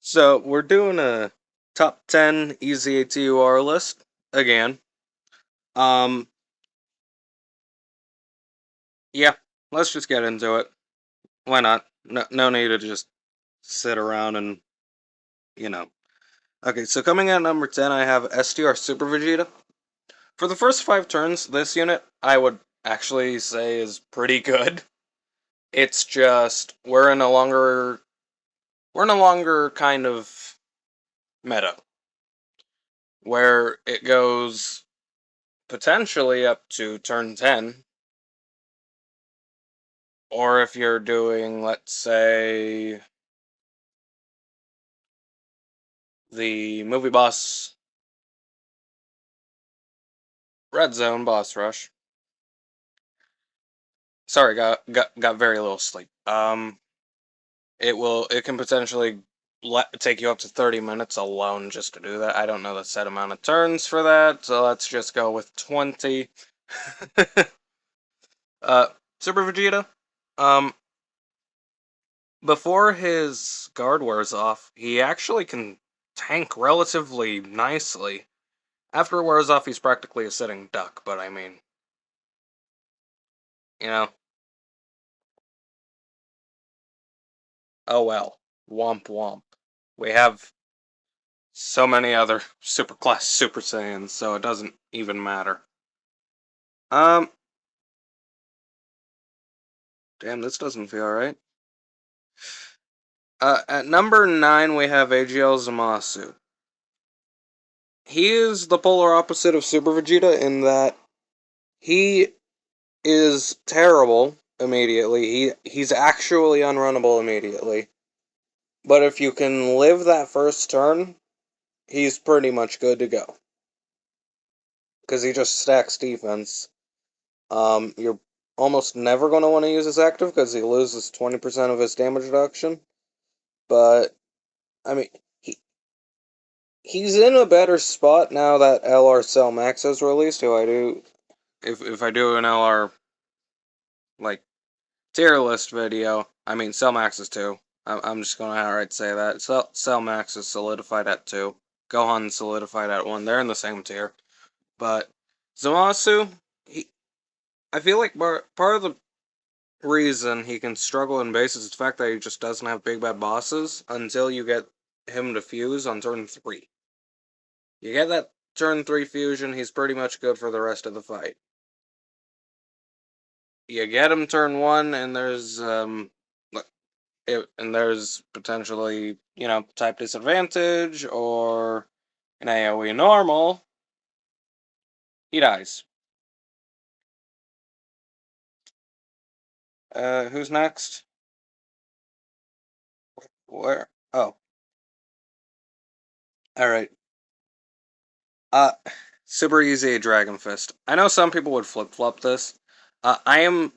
So we're doing a top 10 easy ATUR list again. Um, yeah, let's just get into it. Why not? No need to just sit around and, you know. Okay, so coming in at number 10, I have STR Super Vegeta. For the first 5 turns, this unit I would actually say is pretty good. It's just we're in a longer kind of meta where it goes potentially up to turn 10. Or if you're doing, let's say, the movie boss Red Zone boss rush. Sorry, got very little sleep. It can potentially take you up to 30 minutes alone just to do that. I don't know the set amount of turns for that, so let's just go with 20. uh, Super Vegeta. Um, Before his guard wears off, he actually can tank relatively nicely. After it wears off, he's practically a sitting duck, but I mean, you know, oh well. Womp womp. We have so many other superclass Super Saiyans, so it doesn't even matter. Um, damn, this doesn't feel right. At number 9, we have AGL Zamasu. He is the polar opposite of Super Vegeta in that he is terrible immediately. He's actually unrunnable immediately. But if you can live that first turn, he's pretty much good to go. Because he just stacks defense. You're almost never going to want to use his active because he loses 20% of his damage reduction. But, I mean, he's in a better spot now that LR Cell Max is released, who I do... If I do an LR, like, tier list video, I mean, Cell Max is 2. I'm just going to outright say that. Cell Max is solidified at 2. Gohan solidified at 1. They're in the same tier. But Zamasu, I feel like part of the reason he can struggle in base is the fact that he just doesn't have big bad bosses until you get him to fuse on turn 3. You get that turn 3 fusion, he's pretty much good for the rest of the fight. You get him turn 1, and there's potentially, type disadvantage or an AoE normal, he dies. Who's next? Where? Oh, alright. Uh, Super easy Dragon Fist. I know some people would flip-flop this. I am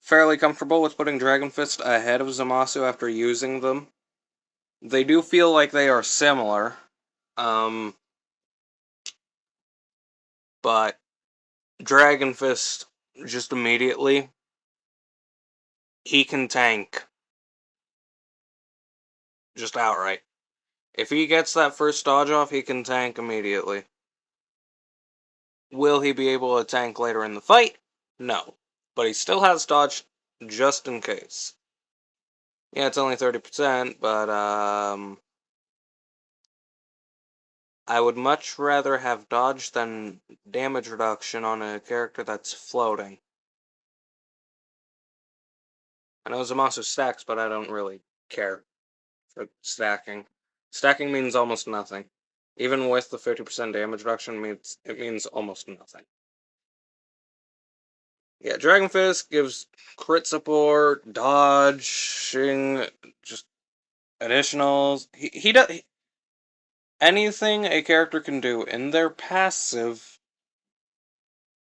fairly comfortable with putting Dragon Fist ahead of Zamasu after using them. They do feel like they are similar. Um, but Dragon Fist, just immediately, he can tank. Just outright. If he gets that first dodge off, he can tank immediately. Will he be able to tank later in the fight? No. But he still has dodge just in case. Yeah, it's only 30%, but I would much rather have dodge than damage reduction on a character that's floating. I know Zamasu stacks, but I don't really care for stacking. Stacking means almost nothing. Even with the 50% damage reduction, it means almost nothing. Yeah, Dragon Fist gives crit support, dodging, just additionals. He does anything a character can do in their passive.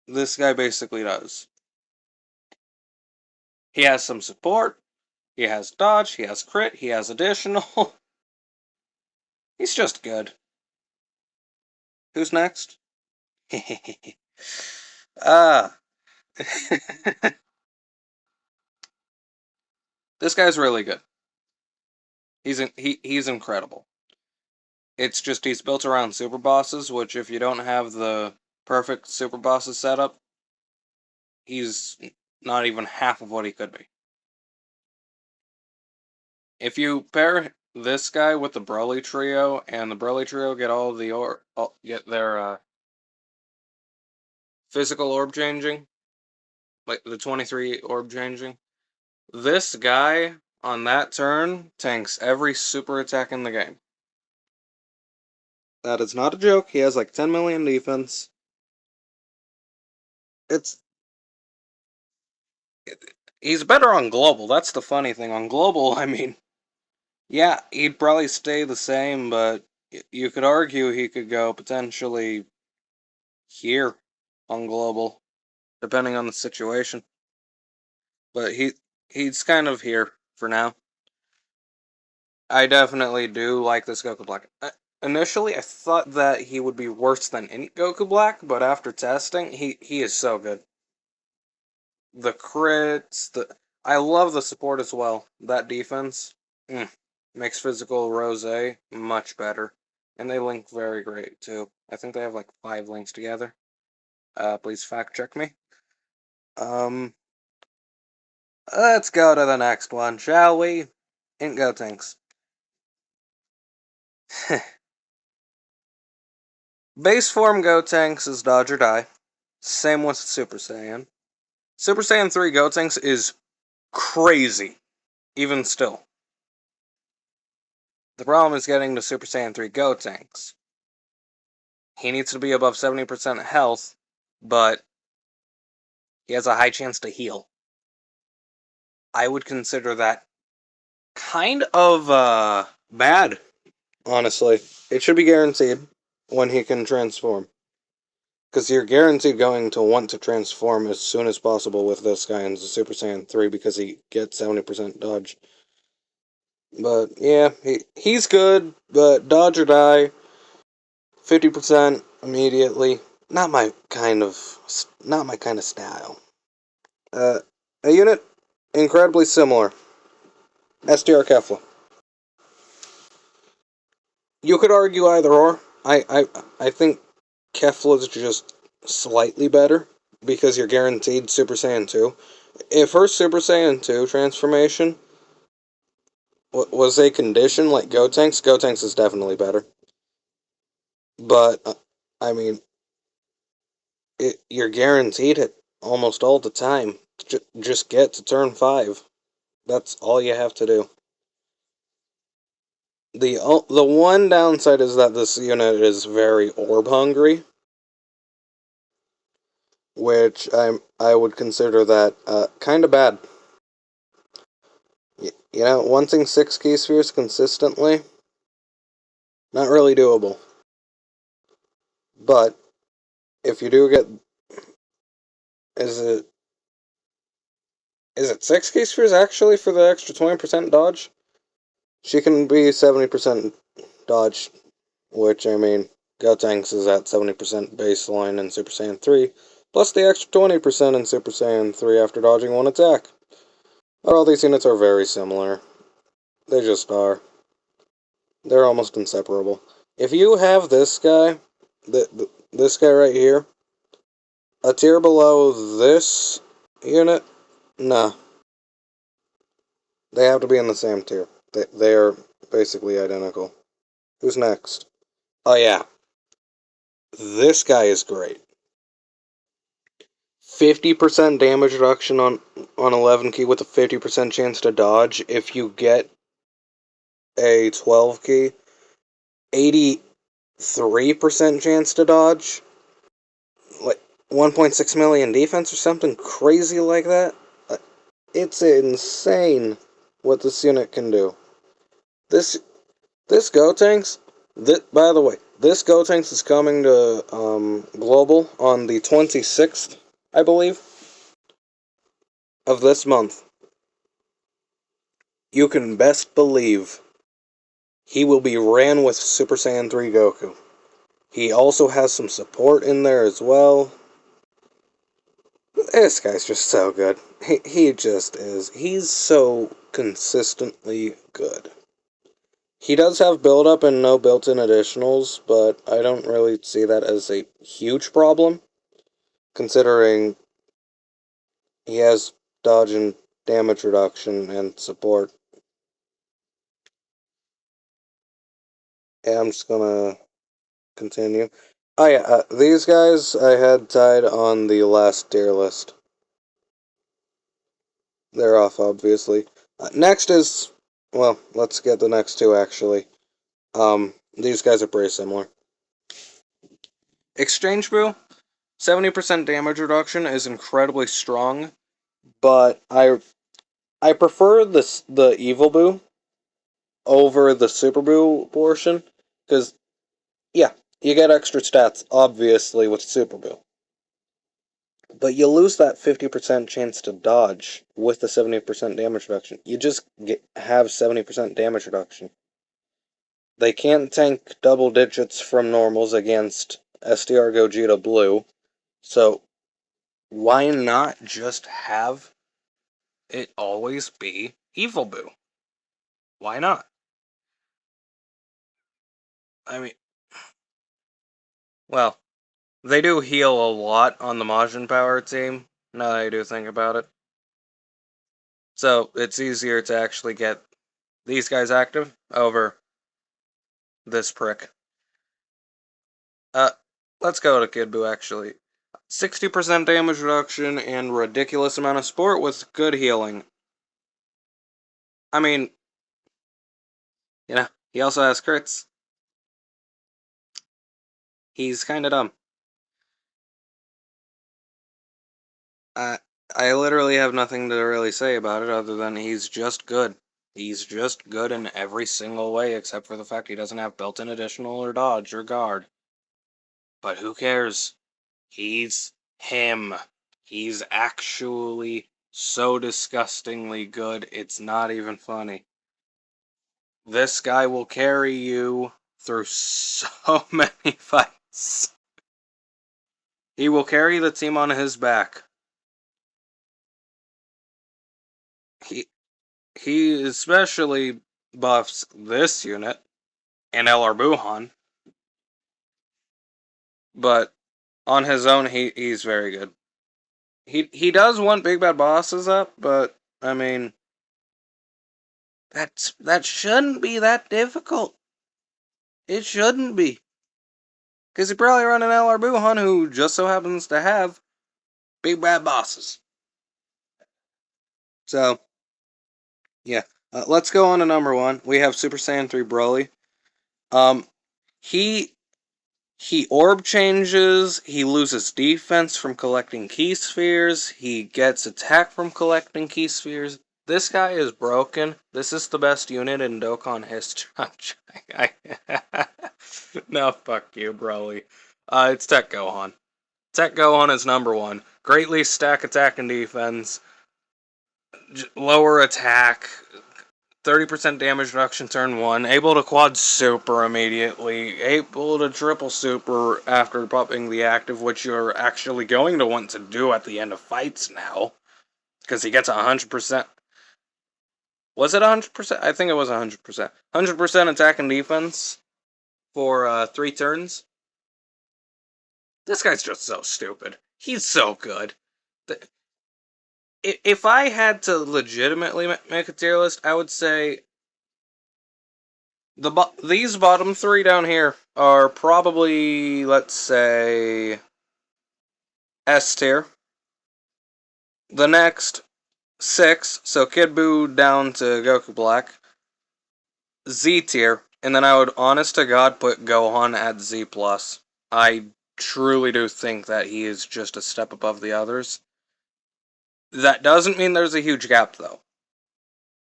This guy basically does. He has some support. He has dodge. He has crit. He has additional. He's just good. Who's next? Ah. This guy's really good. He's incredible. It's just he's built around super bosses, which if you don't have the perfect super bosses set up, he's not even half of what he could be. If you pair this guy with the Broly trio, and the Broly trio get all the get their physical orb changing, like the 23 orb changing, this guy on that turn tanks every super attack in the game. That is not a joke. He has like 10 million defense. It's he's better on global. That's the funny thing. On global, I mean, yeah, he'd probably stay the same, but you could argue he could go potentially here on global, depending on the situation. But he's kind of here for now. I definitely do like this Goku Black. Initially, I thought that he would be worse than any Goku Black, but after testing, he is so good. The crits, I love the support as well. That defense makes physical Rose much better, and they link very great too. I think they have like 5 links together. Please fact check me. Let's go to the next one, shall we? In Gotenks. Base form Gotenks is Dodge or Die. Same with Super Saiyan. Super Saiyan 3 Gotenks is crazy, even still. The problem is getting to Super Saiyan 3 Gotenks. He needs to be above 70% health, but he has a high chance to heal. I would consider that kind of bad, honestly. It should be guaranteed when he can transform. Because you're guaranteed going to want to transform as soon as possible with this guy in the Super Saiyan 3 because he gets 70% dodge. But yeah, he's good, but dodge or die, 50% immediately. Not my kind of style. A unit incredibly similar. STR Kefla. You could argue either or. I think Kefla's just slightly better because you're guaranteed Super Saiyan 2. If her Super Saiyan 2 transformation was a condition like Gotenks, Gotenks is definitely better. But, I mean, you're guaranteed it almost all the time. Just get to turn 5. That's all you have to do. The one downside is that this unit is very orb hungry, which I would consider that kind of bad. You know, wanting 6 key spheres consistently, not really doable. But if you do get, is it 6 key spheres actually for the extra 20% dodge? She can be 70% dodge, which I mean, Gotenks is at 70% baseline in Super Saiyan 3, plus the extra 20% in Super Saiyan 3 after dodging one attack. All these units are very similar. They just are. They're almost inseparable. If you have this guy, this guy right here, a tier below this unit, nah. They have to be in the same tier. They are basically identical. Who's next? Oh yeah, this guy is great. 50% damage reduction on 11 key with a 50% chance to dodge. If you get a 12 key, 83% chance to dodge. Like 1.6 million defense or something crazy like that. It's insane what this unit can do. This this Gotenks, by the way, this Gotenks is coming to Global on the 26th, I believe, of this month. You can best believe he will be ran with Super Saiyan 3 Goku. He also has some support in there as well. This guy's just so good. He just is. He's so consistently good. He does have build-up and no built-in additionals, but I don't really see that as a huge problem, considering he has dodge and damage reduction and support. And I'm just gonna continue. Oh yeah, these guys I had tied on the last tier list. They're off, obviously. Next is, well, let's get the next two, actually. These guys are pretty similar. Exchange Brew, 70% damage reduction is incredibly strong, but I prefer the Evil Boo over the Super Boo portion, because, yeah, you get extra stats, obviously, with Super Boo. But you lose that 50% chance to dodge with the 70% damage reduction. You just have 70% damage reduction. They can't tank double digits from normals against STR Gogeta Blue, so why not just have it always be Evil Boo? Why not? I mean, well, they do heal a lot on the Majin Power team, now that I do think about it. So it's easier to actually get these guys active over this prick. Uh, let's go to Kid Buu, actually. 60% damage reduction and ridiculous amount of support with good healing. I mean, he also has crits. He's kinda dumb. I I literally have nothing to really say about it other than he's just good. He's just good in every single way except for the fact he doesn't have built-in additional or dodge or guard. But who cares? He's him. He's actually so disgustingly good, it's not even funny. This guy will carry you through so many fights. He will carry the team on his back. He he especially buffs this unit and LR Buhan, but on his own he's very good. He does want big bad bosses up, but I mean that shouldn't be that difficult. It shouldn't be. Because you probably run an LR Buhan who just so happens to have big bad bosses. So, yeah. Let's go on to number one. We have Super Saiyan 3 Broly. Um, he orb changes, he loses defense from collecting key spheres, he gets attack from collecting key spheres. This guy is broken. This is the best unit in Dokkan history. No, fuck you, Broly. It's Tech Gohan. Tech Gohan is number one. Greatly stack attack and defense. Lower attack. 30% damage reduction turn 1. Able to quad super immediately. Able to triple super after popping the active, which you're actually going to want to do at the end of fights now. Because he gets 100%. Was it 100%? I think it was 100%. 100% attack and defense for 3 turns. This guy's just so stupid. He's so good. If I had to legitimately make a tier list, I would say these bottom 3 down here are probably, let's say, S tier. The next 6, so Kid Buu down to Goku Black, Z tier, and then I would honest to God put Gohan at Z+. I truly do think that he is just a step above the others. That doesn't mean there's a huge gap, though.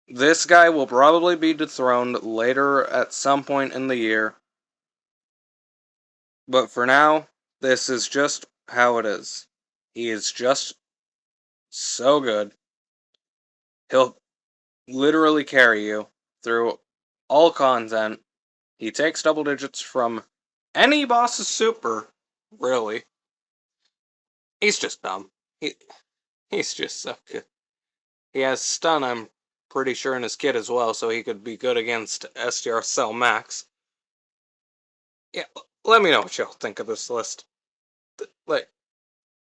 This guy will probably be dethroned later at some point in the year. But for now, this is just how it is. He is just so good. He'll literally carry you through all content. He takes double digits from any boss's super, really. He's just dumb. He's just so good. He has stun, pretty sure, in his kit as well, so he could be good against STR Cell Max. Yeah, let me know what y'all think of this list. Like,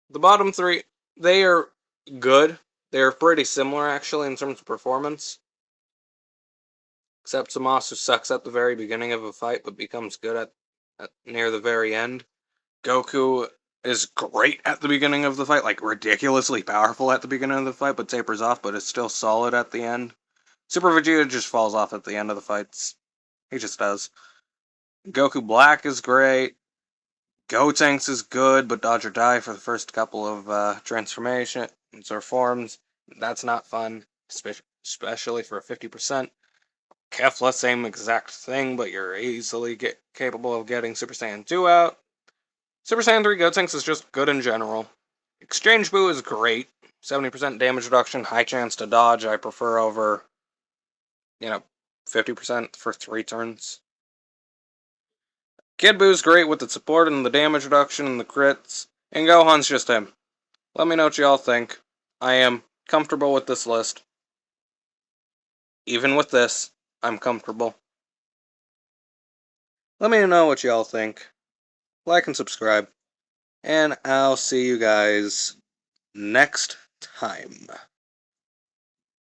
the bottom three, they are good. They're pretty similar, actually, in terms of performance. Except Zamasu sucks at the very beginning of a fight, but becomes good at near the very end. Goku is great at the beginning of the fight, like ridiculously powerful at the beginning of the fight, but tapers off, but is still solid at the end. Super Vegeta just falls off at the end of the fights. He just does. Goku Black is great. Gotenks is good, but dodge or die for the first couple of transformations or forms. That's not fun, especially for a 50%. Kefla, same exact thing, but you're easily capable of getting Super Saiyan 2 out. Super Saiyan 3 Gotenks is just good in general. Exchange Boo is great. 70% damage reduction, high chance to dodge. I prefer over, 50% for 3 turns. Kid Boo's great with the support and the damage reduction and the crits. And Gohan's just him. Let me know what y'all think. I am comfortable with this list. Even with this, I'm comfortable. Let me know what y'all think. Like and subscribe. And I'll see you guys next time.